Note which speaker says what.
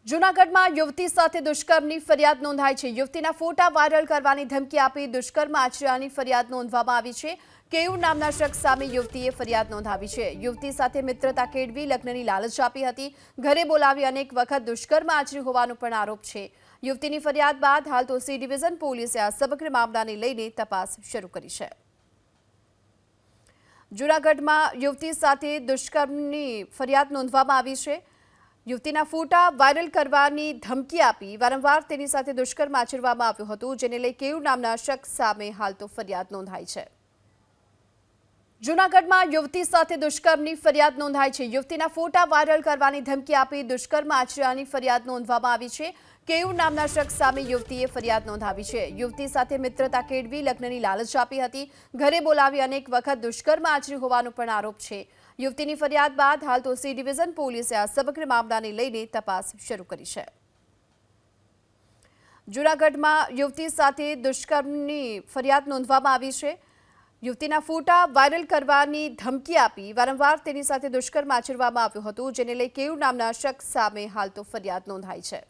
Speaker 1: જૂનાગઢમાં યુવતી સાથે દુષ્કર્મની ફરિયાદ નોંધાઈ છે। યુવતીના ફોટા વાયરલ કરવાની ધમકી આપી દુષ્કર્મ આચર્યાની ફરિયાદ નોંધવામાં આવી છે। કેયુર નામના શખ્સ સામે યુવતીએ ફરિયાદ નોંધાવી છે। યુવતી સાથે મિત્રતા કેળવી લગ્નની લાલચ આપી હતી। ઘરે બોલાવી અનેક વખત દુષ્કર્મ આચર્યું હોવાનો પણ આરોપ છે। યુવતીની ફરિયાદ બાદ હાલ તો સી ડિવિઝન પોલીસે આ સમગ્ર મામલાને લઈને તપાસ શરૂ કરી છે। જૂનાગઢમાં યુવતી સાથે દુષ્કર્મની ફરિયાદ નોંધવામાં આવી છે। યુવતીના ફોટા વાયરલ કરવાની ધમકી આપી વારંવાર તેની સાથે દુષ્કર્મ આચરવામાં આવ્યું હતું, જેને લઈ કેયુર નામના શખ્સ સામે હાલ તો ફરિયાદ નોંધાઈ છે। જૂનાગઢમાં યુવતી સાથે દુષ્કર્મની ફરિયાદ નોંધાઈ છે। યુવતીના ફોટા વાયરલ કરવાની ધમકી આપી દુષ્કર્મ આચર્યાની ફરિયાદ નોંધવામાં આવી છે। કેયુર નામના શખ્સ સામે યુવતીએ ફરિયાદ નોંધાવી છે। યુવતી સાથે મિત્રતા કેળવી લગ્નની લાલચ આપી હતી। ઘરે બોલાવી અનેક વખત દુષ્કર્મ આચર્યું હોવાનો પણ આરોપ છે। યુવતીની ફરિયાદ બાદ હાલ તો સી ડિવિઝન પોલીસે આ સમગ્ર મામલાને લઈને તપાસ શરૂ કરી છે। જૂનાગઢમાં યુવતી સાથે દુષ્કર્મની ફરિયાદ નોંધવામાં આવી છે। યુવતીના ફોટા વાયરલ કરવાની ધમકી આપી વારંવાર તેની સાથે દુષ્કર્મ આચરવામાં આવ્યું હતું, જેને લઈ કેયુર નામના શખ્સ સામે હાલ તો ફરિયાદ નોંધાઈ છે।